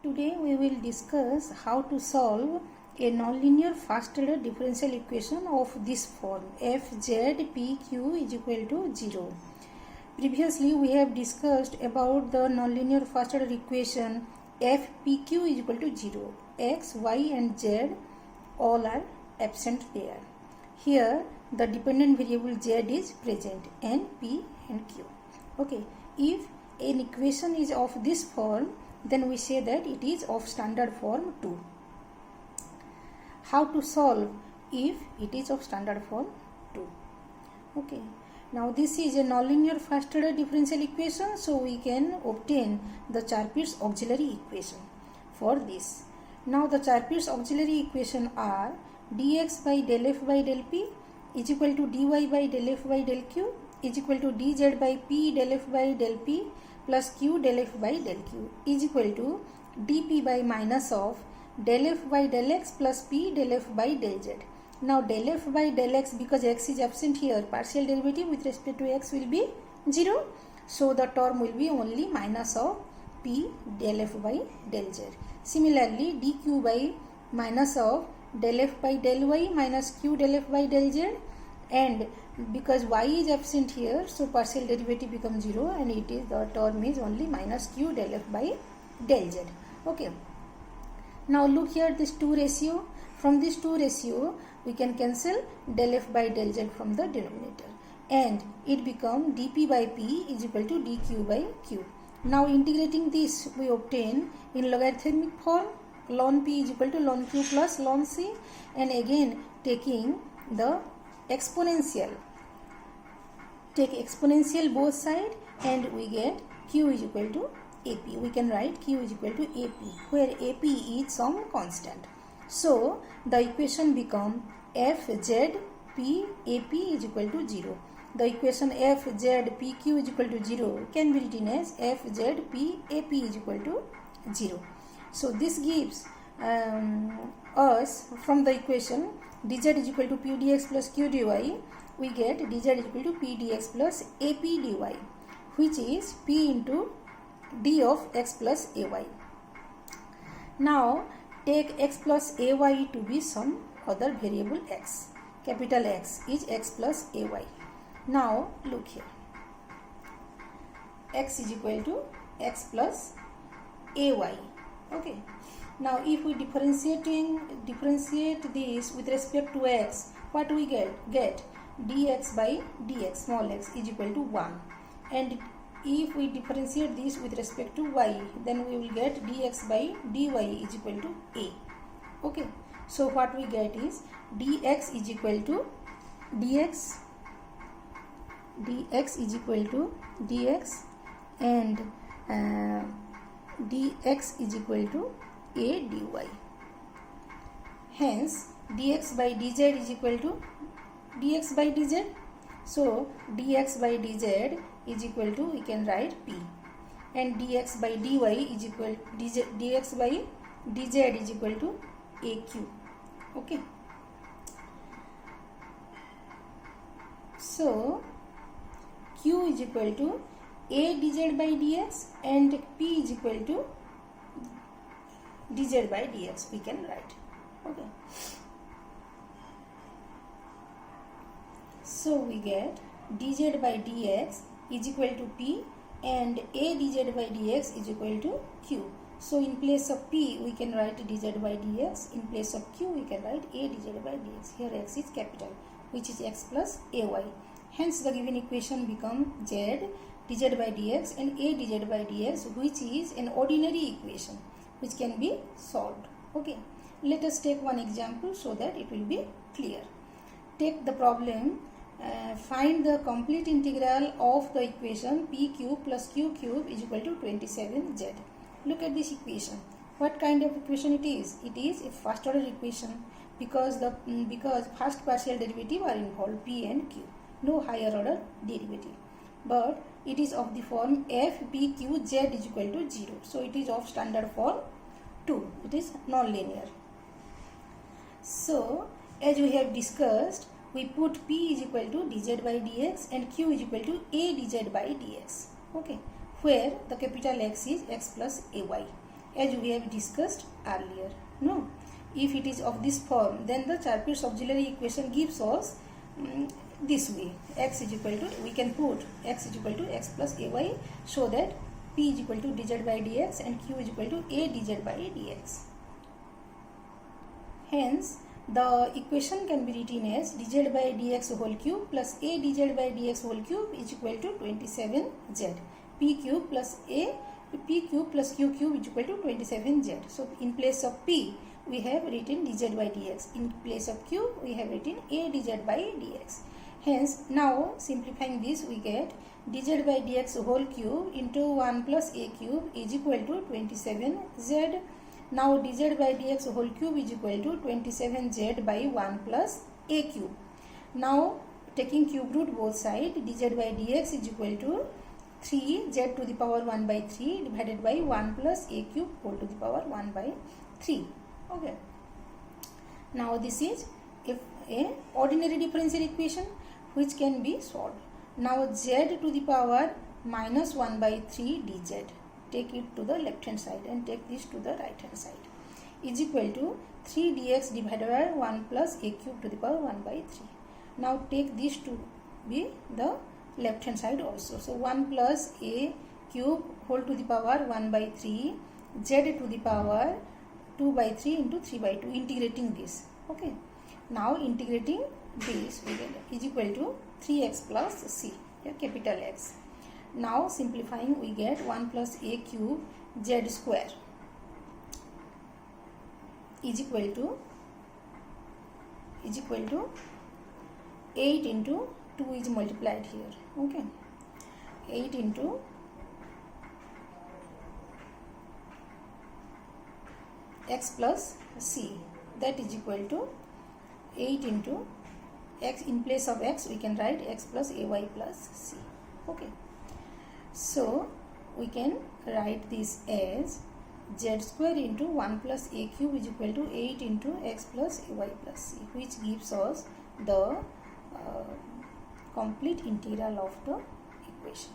Today we will discuss how to solve a nonlinear first order differential equation of this form fzpq is equal to 0. Previously we have discussed about the nonlinear first order equation fpq is equal to 0. X, y and z all are absent there. Here the dependent variable z is present and p and q. Okay, if an equation is of this form, then we say that it is of standard form 2. How to solve if it is of standard form 2? Okay, now this is a nonlinear first order differential equation, so we can obtain the Charpit's auxiliary equation for this. Now the Charpit's auxiliary equation are dx by del f by del p is equal to dy by del f by del q is equal to dz by p del f by del p plus q del f by del q is equal to dp by minus of del f by del x plus p del f by del z. Now del f by del x, because x is absent here, partial derivative with respect to x will be 0. So the term will be only minus of p del f by del z. Similarly dq by minus of del f by del y minus q del f by del z, and because y is absent here, so partial derivative becomes 0 and it is the term is only minus q del f by del z. Okay, now look here this 2 ratio. From this 2 ratio we can cancel del f by del z from the denominator and it becomes dp by p is equal to dq by q. Now integrating this we obtain in logarithmic form ln p is equal to ln q plus ln c, and again taking the exponential, take exponential both side and we get q is equal to ap. We can write q is equal to ap, where ap is some constant. So the equation become fz p ap is equal to 0. The equation fz pq is equal to 0 can be written as fz p ap is equal to 0. So this gives us from the equation dz is equal to p dx plus q dy, we get dz is equal to p dx plus ap dy, which is p into d of x plus ay. Now take x plus ay to be some other variable x. Capital X is x plus ay. Now look here, x is equal to x plus ay. Okay, now if we differentiate this with respect to x, what we get dx by dx small x is equal to 1, and if we differentiate this with respect to y, then we will get dx by dy is equal to a. Okay, so what we get is dx is equal to dx is equal to dx and dx is equal to a dy. Hence dx by dz is equal to dx by dz. So dx by dz is equal to, we can write p, and dx by dy is equal dx by dz is equal to aq. Okay, so q is equal to a dz by dx and p is equal to dz by dx we can write. Okay, so we get dz by dx is equal to p and a dz by dx is equal to q. So in place of p we can write dz by dx, in place of q we can write a dz by dx. Here x is capital, which is x plus ay. Hence the given equation become z dz by dx and a dz by dx, which is an ordinary equation which can be solved. Okay, let us take one example so that it will be clear. Take the problem, find the complete integral of the equation p cube plus q cube is equal to 27z. Look at this equation. What kind of equation it is? It is a first order equation because first partial derivative are involved, p and q, no higher order derivative. But it is of the form f p q z is equal to 0. So it is of standard form 2. It is non-linear. So as we have discussed, we put p is equal to dz by dx and q is equal to a dz by dx. Okay, where the capital X is x plus ay. as we have discussed earlier. No, if it is of this form, then the Charpit's auxiliary equation gives us this way: x is equal to, we can put x is equal to x plus ay, so that p is equal to dz by dx and q is equal to a dz by dx. Hence, the equation can be written as dz by dx whole cube plus a dz by dx whole cube is equal to 27z. P cube plus q cube is equal to 27z. So, in place of p, we have written dz by dx. In place of q, we have written a dz by dx. Hence, now simplifying this, we get dz by dx whole cube into 1 plus a cube is equal to 27z. Now dz by dx whole cube is equal to 27z by 1 plus a cube. Now taking cube root both sides, dz by dx is equal to 3z to the power 1 by 3 divided by 1 plus a cube whole to the power 1 by 3. Okay. Now this is a ordinary differential equation which can be solved. Now z to the power minus 1 by 3 dz, take it to the left hand side and take this to the right hand side, is equal to 3 dx divided by 1 plus a cube to the power 1 by 3. Now take this to be the left hand side also. So 1 plus a cube whole to the power 1 by 3 z to the power 2 by 3 into 3 by 2, integrating this. Okay. Now integrating this, we get is equal to 3x plus c, capital X. Now simplifying, we get 1 plus a cube z square is equal to 8 into 2 is multiplied here. Okay, 8 into x plus c, that is equal to 8 into x. In place of x, we can write x plus ay plus c. Okay. So, we can write this as z square into 1 plus a cube is equal to 8 into x plus ay plus c, which gives us the complete integral of the equation.